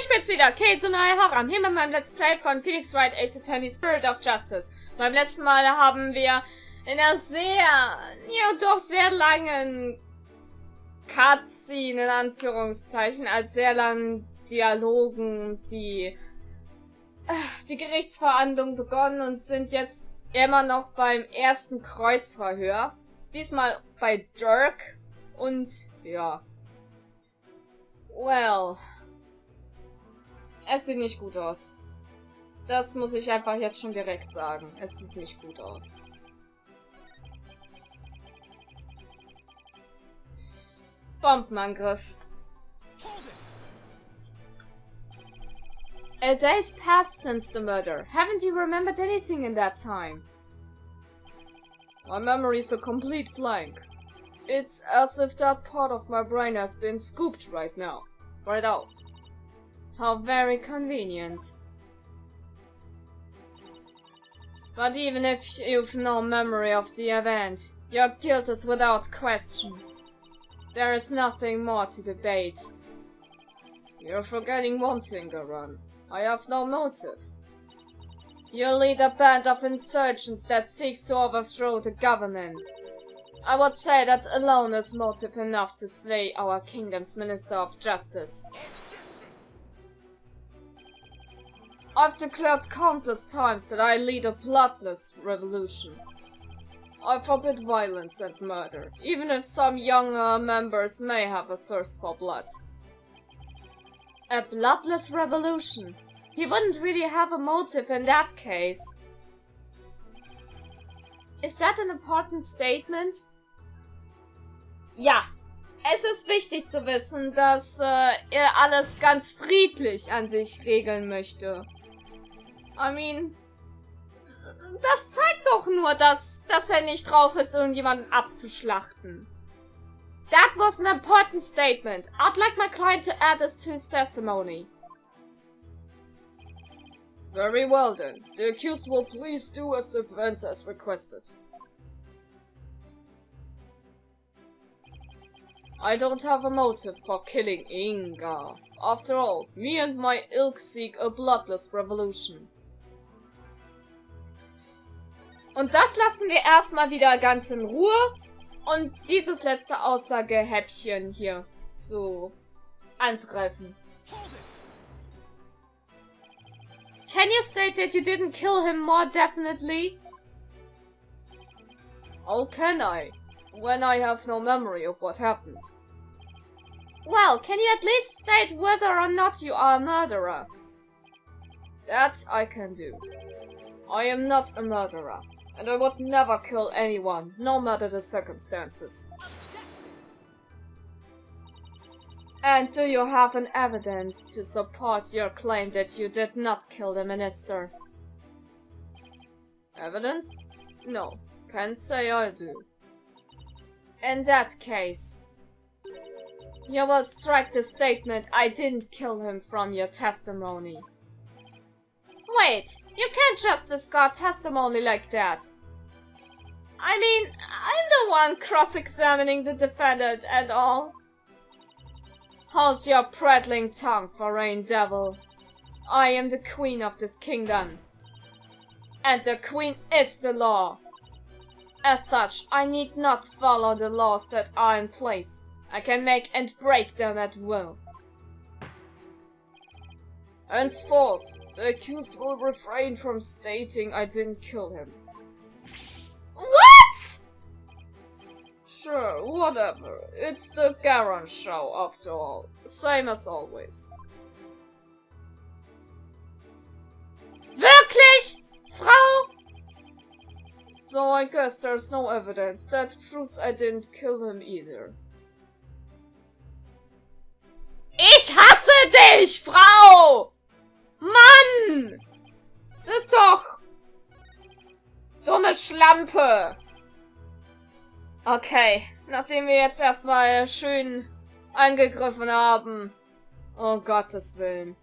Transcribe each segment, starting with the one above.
Ich bin's wieder, Kate Jahren, hier mit meinem Let's Play von Wright, Spirit of Justice. Beim letzten Mal haben wir in einer doch sehr langen Cutscene, in Anführungszeichen, als sehr langen Dialogen, die Gerichtsverhandlung begonnen und sind jetzt immer noch beim ersten Kreuzverhör. Diesmal bei Dirk und, ja. Well. Es sieht nicht gut aus. Das muss ich einfach jetzt schon direkt sagen. Es sieht nicht gut aus. Bombenangriff. A day's passed since the murder. Haven't you remembered anything in that time? My memory's a complete blank. It's as if that part of my brain has been scooped right now. Right out. How very convenient. But even if you've no memory of the event, your guilt is without question. There is nothing more to debate. You're forgetting one thing, Jahren. I have no motive. You lead a band of insurgents that seeks to overthrow the government. I would say that alone is motive enough to slay our kingdom's Minister of Justice. I've declared countless times that I lead a bloodless revolution. I forbid violence and murder, even if some younger members may have a thirst for blood. A bloodless revolution? He wouldn't really have a motive in that case. Is that an important statement? Ja, es ist wichtig zu wissen, dass er alles ganz friedlich an sich regeln möchte. I mean, das zeigt doch nur, dass er nicht drauf ist, irgendjemanden abzuschlachten. That was an important statement. I'd like my client to add this to his testimony. Very well then. The accused will please do as the defense has requested. I don't have a motive for killing Inga. After all, me and my ilk seek a bloodless revolution. Und das lassen wir erstmal wieder ganz in Ruhe. Und dieses letzte Aussagehäppchen hier anzugreifen. Can you state that you didn't kill him more definitely? How can I, when I have no memory of what happened? Well, can you at least state whether or not you are a murderer? That I can do. I am not a murderer. And I would never kill anyone, no matter the circumstances. And do you have an evidence to support your claim that you did not kill the minister? Evidence? No, can't say I do. In that case, you will strike the statement I didn't kill him from your testimony. Wait, you can't just discard testimony like that. I mean, I'm the one cross-examining the defendant and all. Hold your prattling tongue, foreign devil. I am the queen of this kingdom. And the queen is the law. As such, I need not follow the laws that are in place. I can make and break them at will. Henceforth, the accused will refrain from stating I didn't kill him. What? Sure, whatever. It's the Jahren show, after all. Same as always. Wirklich? Frau? So I guess there's no evidence that proves I didn't kill him either. Ich hasse dich, Frau! Mann! Es ist doch... dumme Schlampe! Okay, nachdem wir jetzt erstmal schön angegriffen haben. Oh Gottes Willen.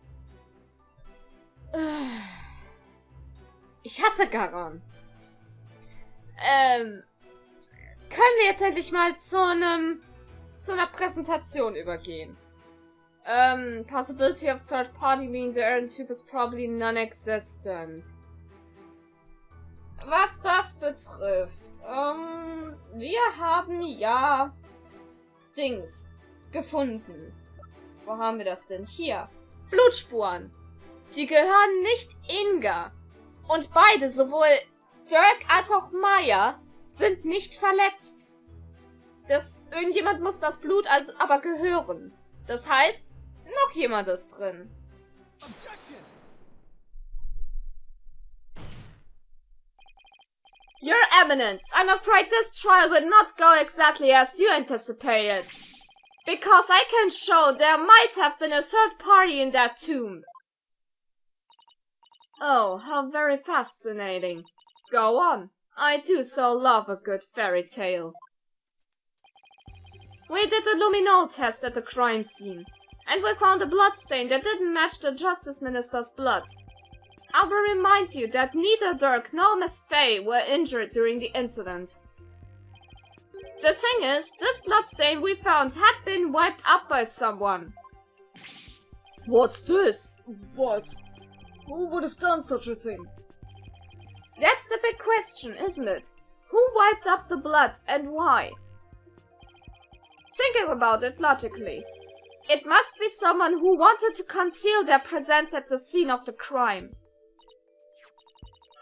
Ich hasse Jahren. Können wir jetzt endlich mal zu einer Präsentation übergehen? Possibility of third party being the Typ is probably non-existent. Was das betrifft, wir haben ja Dings gefunden. Wo haben wir das denn? Hier. Blutspuren. Die gehören nicht Inga. Und beide, sowohl Dirk als auch Maya, sind nicht verletzt. Irgendjemand muss das Blut also aber gehören. Das heißt, noch jemand ist drin. Objection. Your Eminence, I'm afraid this trial will not go exactly as you anticipated. Because I can show there might have been a third party in that tomb. Oh, how very fascinating. Go on. I do so love a good fairy tale. We did a luminol test at the crime scene, and we found a bloodstain that didn't match the Justice Minister's blood. I will remind you that neither Dirk nor Miss Fay were injured during the incident. The thing is, this bloodstain we found had been wiped up by someone. What's this? What? Who would have done such a thing? That's the big question, isn't it? Who wiped up the blood and why? Thinking about it logically, it must be someone who wanted to conceal their presence at the scene of the crime.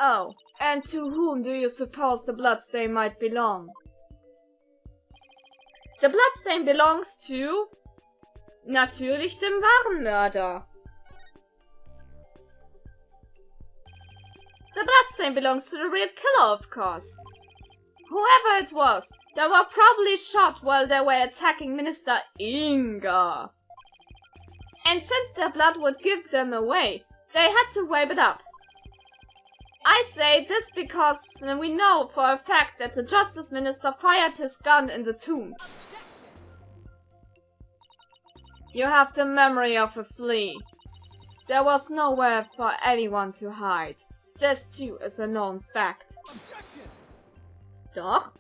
Oh, and to whom do you suppose the bloodstain might belong? The bloodstain belongs to... natürlich dem wahren Mörder. The bloodstain belongs to the real killer, of course. Whoever it was, they were probably shot while they were attacking Minister Inga. And since their blood would give them away, they had to wipe it up. I say this because we know for a fact that the Justice Minister fired his gun in the tomb. You have the memory of a flea. There was nowhere for anyone to hide. This too is a known fact. Doch?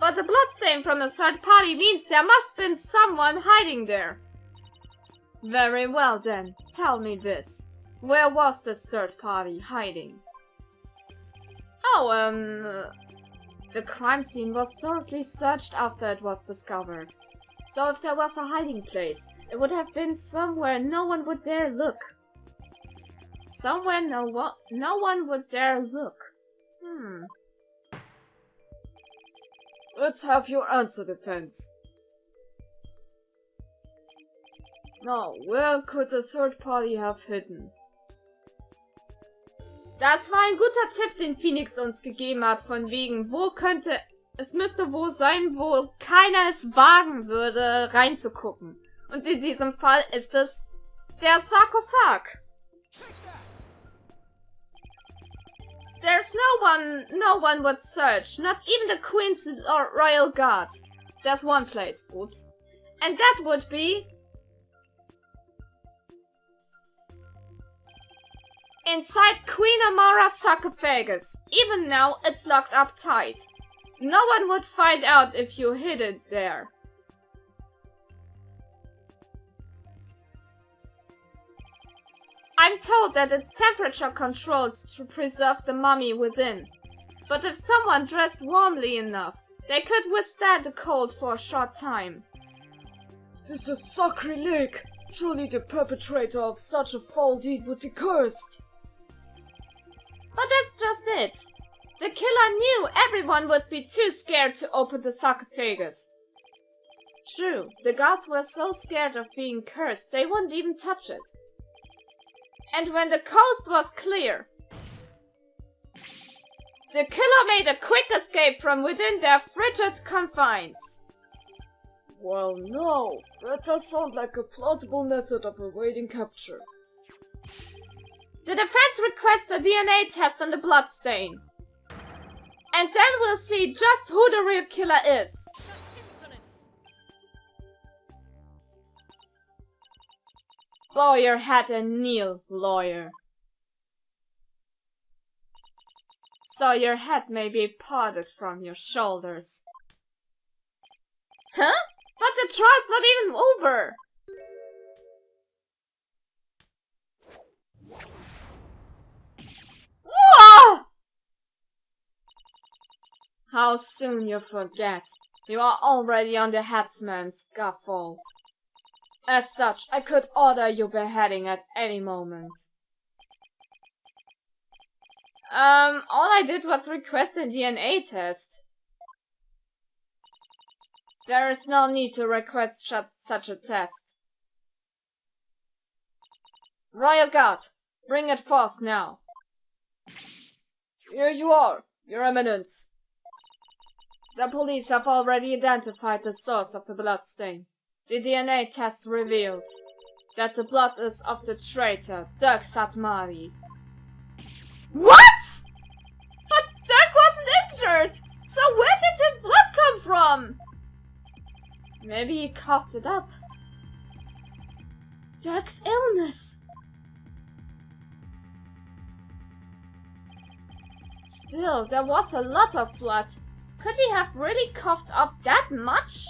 But the bloodstain from a third party means there must have been someone hiding there. Very well then, tell me this. Where was this third party hiding? Oh, the crime scene was thoroughly searched after it was discovered. So if there was a hiding place, it would have been somewhere no one would dare look. Somewhere no one would dare look. Let's have your answer, defense. Now, where could the third party have hidden? Das war ein guter Tipp, den Phoenix uns gegeben hat, von wegen, es müsste wo sein, wo keiner es wagen würde, reinzugucken. Und in diesem Fall ist es der Sarkophag. There's no one would search, not even the Queen's Royal Guard. There's one place, oops. And that would be... inside Queen Amara's sarcophagus. Even now, it's locked up tight. No one would find out if you hid it there. I'm told that it's temperature controlled to preserve the mummy within. But if someone dressed warmly enough, they could withstand the cold for a short time. This is sacrilege! Surely the perpetrator of such a foul deed would be cursed! But that's just it. The killer knew everyone would be too scared to open the sarcophagus. True, the guards were so scared of being cursed they wouldn't even touch it. And when the coast was clear, the killer made a quick escape from within their frigid confines. Well, no, that does sound like a plausible method of evading capture. The defense requests a DNA test on the bloodstain. And then we'll see just who the real killer is. Bow your head and kneel, lawyer. So your head may be parted from your shoulders. Huh? But the trial's not even over! How soon you forget. You are already on the headsman's scaffold. As such, I could order your beheading at any moment. All I did was request a DNA test. There is no need to request such a test. Royal Guard, bring it forth now. Here you are, Your Eminence. The police have already identified the source of the bloodstain. The DNA test revealed that the blood is of the traitor, Dirk Satmari. What?! But Dirk wasn't injured! So where did his blood come from? Maybe he coughed it up. Dirk's illness. Still, there was a lot of blood. Could he have really coughed up that much?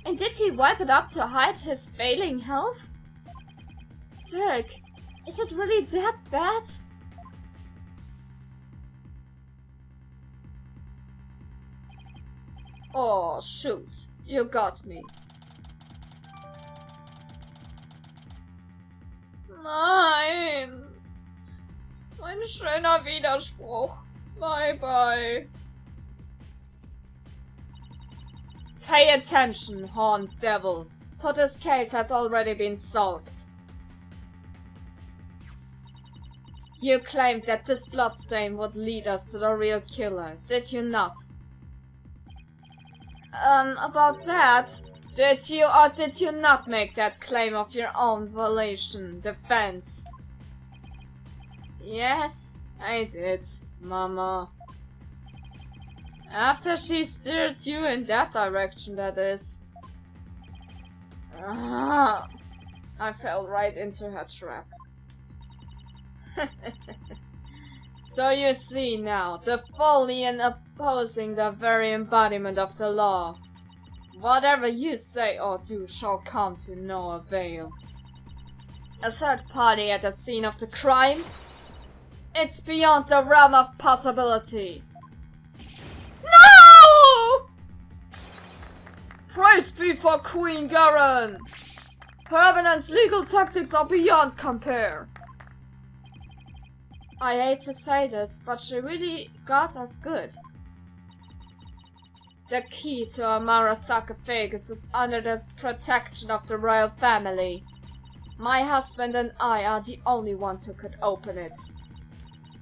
And did he wipe it up to hide his failing health? Dirk, is it really that bad? Oh, shoot. You got me. Nein. Ein schöner Widerspruch. Bye bye. Pay attention, horned devil. Potter's case has already been solved. You claimed that this bloodstain would lead us to the real killer, did you not? About that, did you or did you not make that claim of your own volition, defense? Yes, I did, Mama. After she steered you in that direction, that is. I fell right into her trap. So you see now, the folly in opposing the very embodiment of the law. Whatever you say or do shall come to no avail. A third party at the scene of the crime? It's beyond the realm of possibility. No! Praise be for Queen Garen! Her Eminence's legal tactics are beyond compare. I hate to say this, but she really got us good. The key to Amara's sarcophagus is under the protection of the royal family. My husband and I are the only ones who could open it.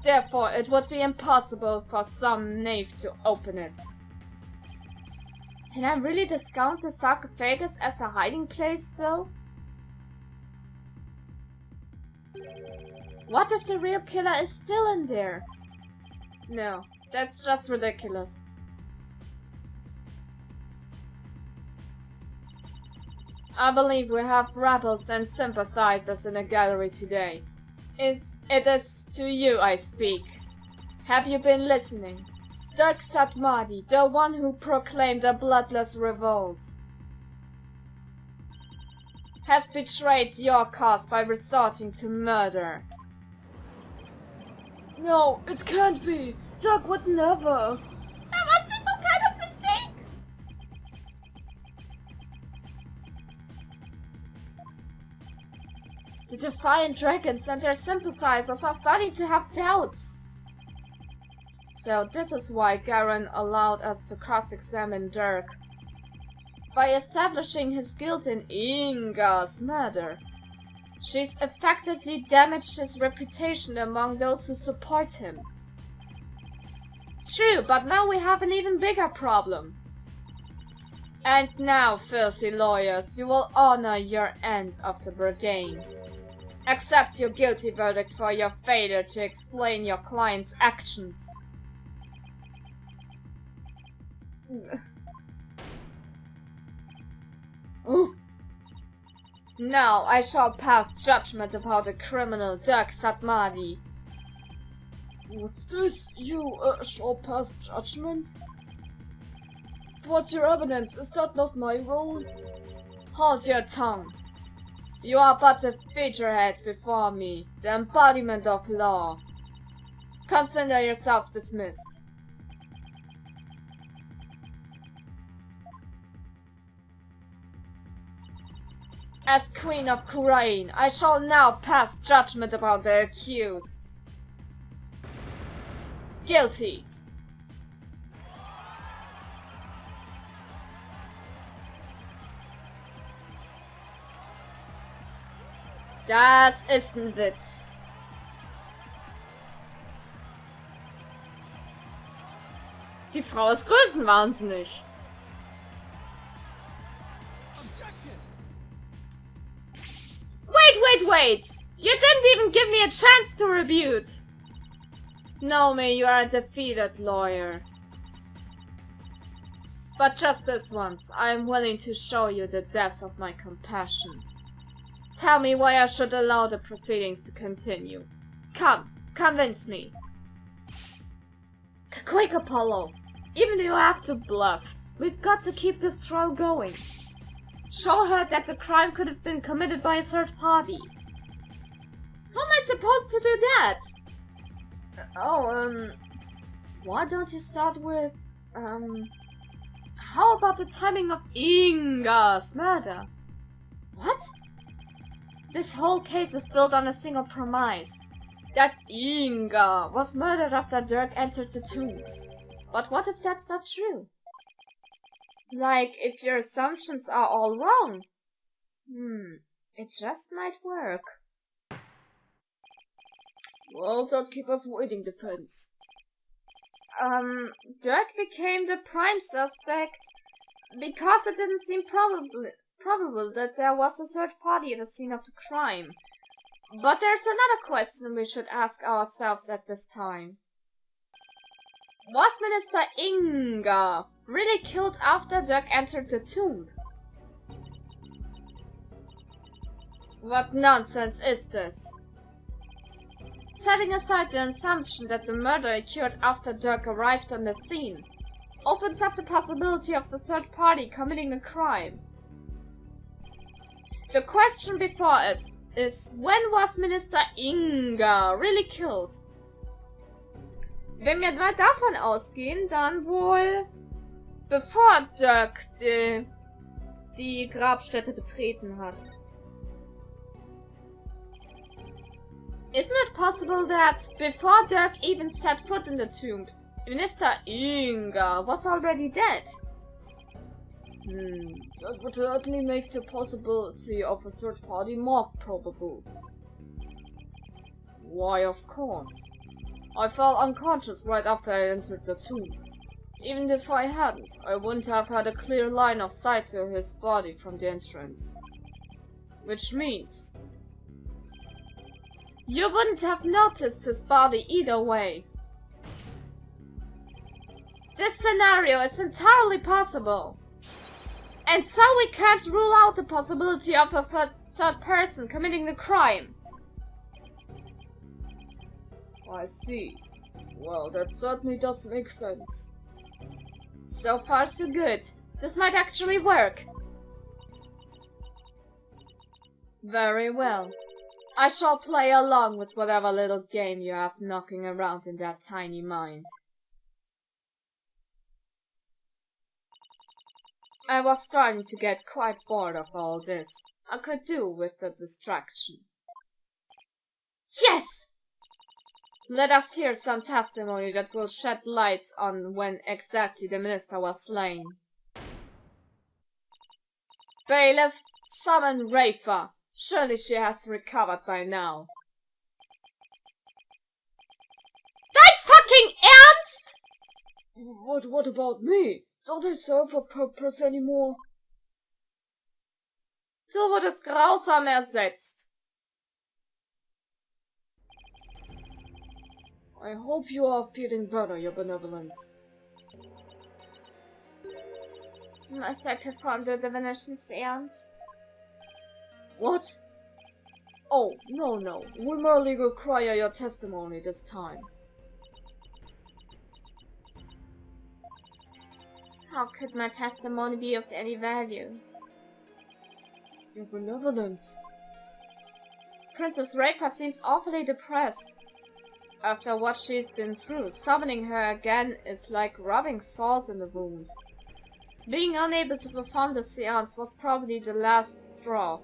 Therefore, it would be impossible for some knave to open it. Can I really discount the sarcophagus as a hiding place, though? What if the real killer is still in there? No, that's just ridiculous. I believe we have rebels and sympathizers in the gallery today. It is to you I speak. Have you been listening? Dirk Satmari, the one who proclaimed a bloodless revolt, has betrayed your cause by resorting to murder. No, it can't be. Dirk would never. There must be some kind of mistake. The Defiant Dragons and their sympathizers are starting to have doubts. So this is why Garen allowed us to cross-examine Dirk. By establishing his guilt in Inga's murder, she's effectively damaged his reputation among those who support him. True, but now we have an even bigger problem. And now, filthy lawyers, you will honor your end of the bargain. Accept your guilty verdict for your failure to explain your client's actions. Now I shall pass judgment upon the criminal Dirk Satmari. What's this? You shall pass judgment? But your evidence, is that not my role? Hold your tongue. You are but a figurehead before me, the embodiment of law. Consider yourself dismissed. As Queen of Khurain, I shall now pass judgment about the accused. Guilty. Das ist ein Witz. Die Frau ist größenwahnsinnig. Wait! You didn't even give me a chance to rebut! No, me, you are a defeated lawyer. But just this once, I am willing to show you the depth of my compassion. Tell me why I should allow the proceedings to continue. Come, convince me. Quick, Apollo! Even if you have to bluff, we've got to keep this trial going. Show her that the crime could have been committed by a third party. How am I supposed to do that? Why don't you start with, how about the timing of Inga's murder? What? This whole case is built on a single premise. That Inga was murdered after Dirk entered the tomb. But what if that's not true? Like, if your assumptions are all wrong? It just might work. Well, don't keep us waiting, defense. Dirk became the prime suspect because it didn't seem probable that there was a third party at the scene of the crime. But there's another question we should ask ourselves at this time. Was Minister Inga really killed after Dirk entered the tomb? What nonsense is this? Setting aside the assumption that the murder occurred after Dirk arrived on the scene, opens up the possibility of the third party committing a crime. The question before us is, when was Minister Inga really killed? Wenn wir mal davon ausgehen, dann wohl bevor Dirk die Grabstätte betreten hat. Isn't it possible that before Dirk even set foot in the tomb, Minister Inga was already dead? That would certainly make the possibility of a third party more probable. Why, of course. I fell unconscious right after I entered the tomb. Even if I hadn't, I wouldn't have had a clear line of sight to his body from the entrance. Which means you wouldn't have noticed his body either way. This scenario is entirely possible. And so we can't rule out the possibility of a third person committing the crime. I see. Well, that certainly does make sense. So far so good. This might actually work. Very well. I shall play along with whatever little game you have knocking around in that tiny mind. I was starting to get quite bored of all this. I could do with the distraction. Yes! Let us hear some testimony that will shed light on when exactly the minister was slain. Bailiff, summon Rafa. Surely she has recovered by now. Dein fucking Ernst? What about me? Don't I serve a purpose anymore? Du wurdest grausam ersetzt. I hope you are feeling better, Your Benevolence. Must I perform the divination seance? What? Oh, no. We merely require your testimony this time. How could my testimony be of any value? Your Benevolence. Princess Rafa seems awfully depressed. After what she's been through, summoning her again is like rubbing salt in the wound. Being unable to perform the seance was probably the last straw.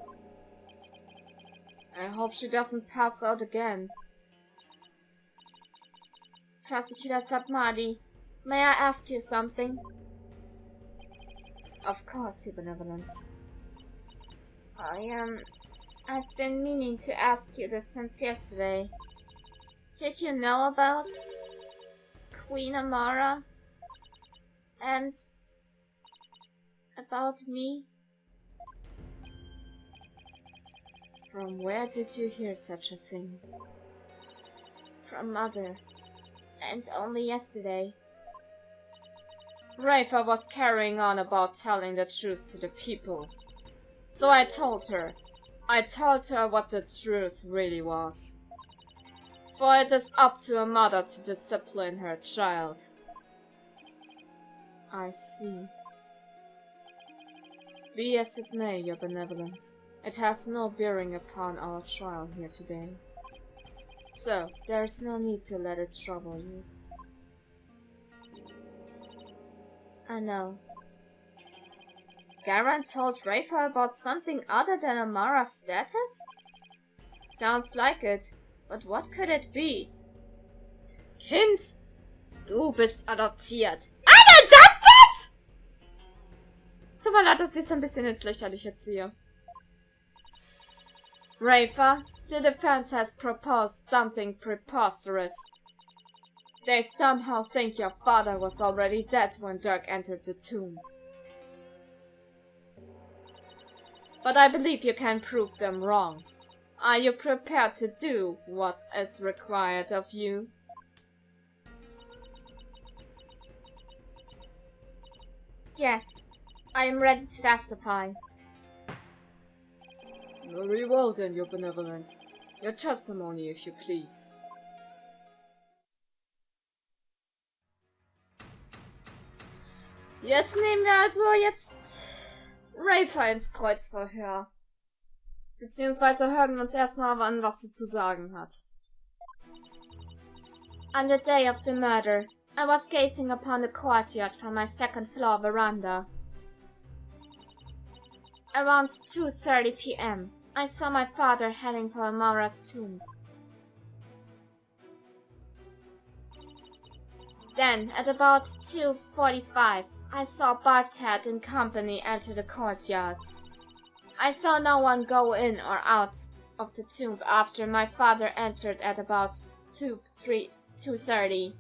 I hope she doesn't pass out again. Prosecutor Sabmadi, may I ask you something? Of course, Your Benevolence. I've been meaning to ask you this since yesterday. Did you know about Queen Amara? And about me? From where did you hear such a thing? From Mother. And only yesterday. Rafa was carrying on about telling the truth to the people. So I told her. I told her what the truth really was. For it is up to a mother to discipline her child. I see. Be as it may, Your Benevolence. It has no bearing upon our trial here today. So, there is no need to let it trouble you. I know. Garen told Rafa about something other than Amara's status? Sounds like it, but what could it be? Kind, du bist adoptiert. Adopted? Tut mir leid, dass ich es ein bisschen ins Lächerliche ziehe. Rafa, the defense has proposed something preposterous. They somehow think your father was already dead when Dirk entered the tomb. But I believe you can prove them wrong. Are you prepared to do what is required of you? Yes, I am ready to testify. Very well then, Your Benevolence. Your testimony, if you please. Jetzt nehmen wir also Rafa ins Kreuzverhör. Beziehungsweise hören wir uns erstmal an, was sie zu sagen hat. On the day of the murder, I was gazing upon the courtyard from my second-floor veranda. Around 2:30 p.m., I saw my father heading for Amara's tomb. Then, at about 2:45, I saw Bartet and company enter the courtyard. I saw no one go in or out of the tomb after my father entered at about 2:30.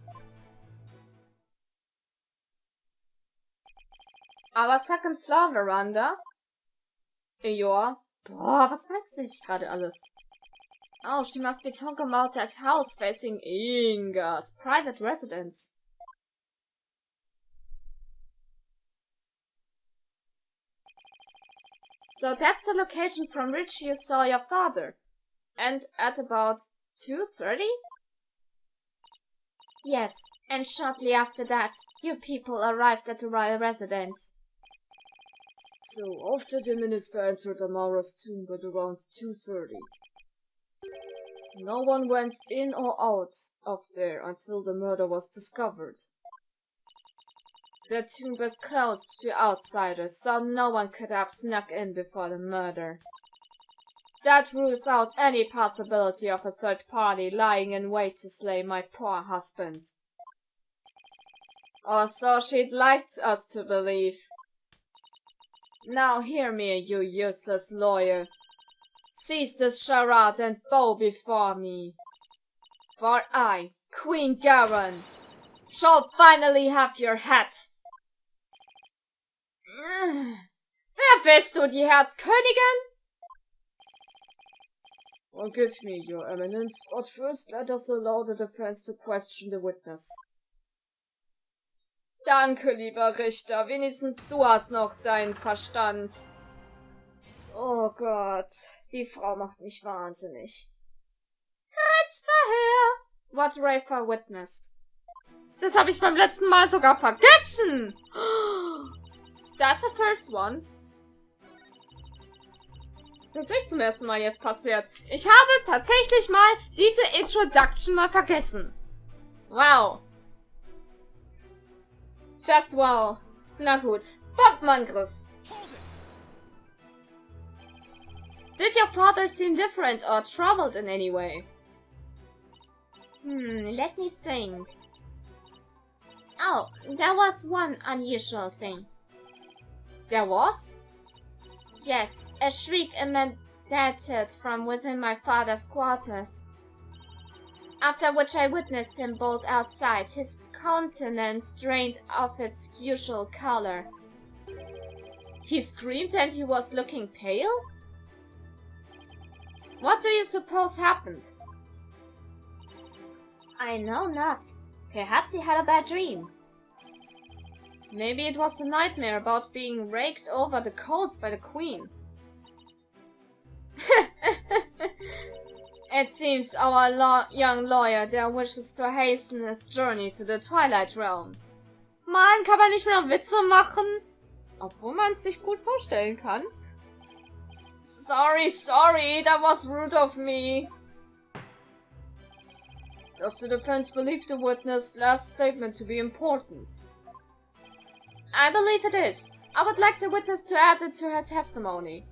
Our second floor veranda? Ja. Boah, was weiß ich gerade alles? Oh, she must be talking about that house facing Inga's private residence. So that's the location from which you saw your father. And at about 2:30? Yes, and shortly after that, you people arrived at the royal residence. So, after the minister entered Amara's tomb at around 2:30. No one went in or out of there until the murder was discovered. The tomb was closed to outsiders, so no one could have snuck in before the murder. That rules out any possibility of a third party lying in wait to slay my poor husband. Or so she'd like us to believe. Now hear me, you useless lawyer. Cease this charade and bow before me. For I, Queen Jahren, shall finally have your head. Wer bist du, die Herzkönigin? Forgive me, Your Eminence, but first let us allow the defense to question the witness. Danke, lieber Richter. Wenigstens du hast noch deinen Verstand. Oh Gott, die Frau macht mich wahnsinnig. Kreuzverhör! What Rafa witnessed. Das habe ich beim letzten Mal sogar vergessen! That's the first one. Das ist nicht zum ersten Mal jetzt passiert. Ich habe tatsächlich mal diese Introduction mal vergessen. Wow. Just wow. Na gut. Bombenangriff. Did your father seem different or troubled in any way? Let me think. Oh, there was one unusual thing. There was? Yes, a shriek emanated from within my father's quarters. After which I witnessed him bolt outside, his countenance drained of its usual color. He screamed and he was looking pale? What do you suppose happened? I know not. Perhaps he had a bad dream. Maybe it was a nightmare about being raked over the coals by the queen. It seems our young lawyer there wishes to hasten his journey to the Twilight Realm. Mann, kann man nicht mehr Witze machen? Obwohl man es sich gut vorstellen kann. Sorry, that was rude of me. Does the defense believe the witness' last statement to be important? I believe it is. I would like the witness to add it to her testimony.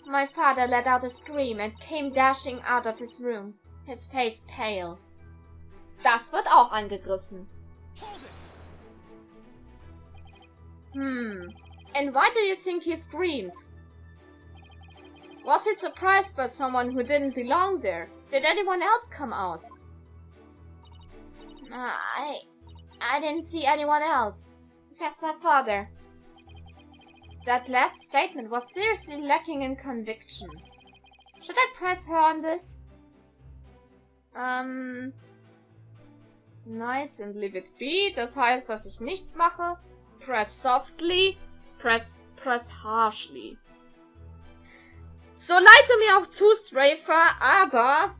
My father let out a scream and came dashing out of his room, his face pale. Das wird auch angegriffen. And why do you think he screamed? Was he surprised by someone who didn't belong there? Did anyone else come out? I didn't see anyone else. Just my father. That last statement was seriously lacking in conviction. Should I press her on this? Nice and leave it be. Das heißt, dass ich nichts mache. Press softly. Press harshly. So leid du mir auch tust, Strafer, aber...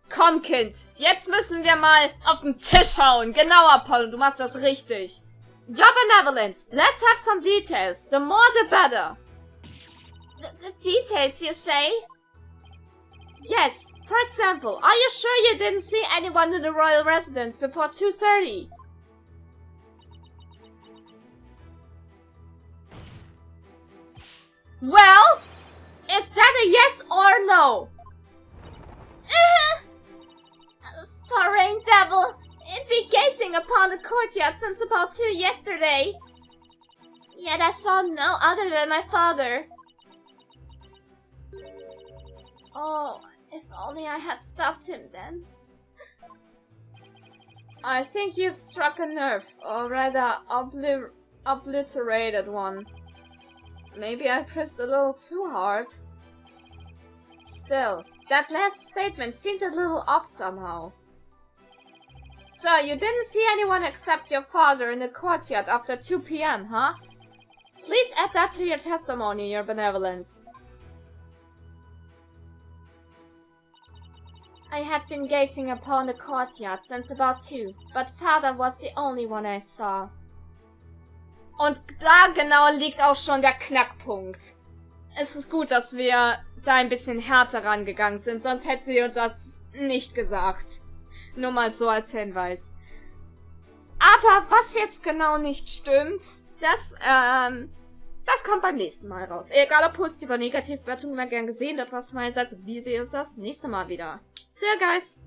Komm, Kind. Jetzt müssen wir mal auf den Tisch hauen. Genau, Apollo, du machst das richtig. Your benevolence. Let's have some details. The more the better. The details, you say? Yes. For example, are you sure you didn't see anyone in the royal residence before 2:30? Well, is that a yes or no? Foreign devil! It be gazing upon the courtyard since about 2 yesterday. Yet I saw no other than my father. Oh, if only I had stopped him then. I think you've struck a nerve, or rather obliterated one. Maybe I pressed a little too hard. Still, that last statement seemed a little off somehow. So, you didn't see anyone except your father in the courtyard after 2 p.m., huh? Please add that to your testimony, your benevolence. I had been gazing upon the courtyard since about 2, but father was the only one I saw. Und da genau liegt auch schon der Knackpunkt. Es ist gut, dass wir da ein bisschen härter rangegangen sind, sonst hätte sie uns das nicht gesagt. Nur mal so als Hinweis. Aber was jetzt genau nicht stimmt, das kommt beim nächsten Mal raus. Egal ob positiv oder negativ, Bewertung immer gern gesehen, das war's meinerseits. Wie seht ihr das nächste Mal wieder? See you guys!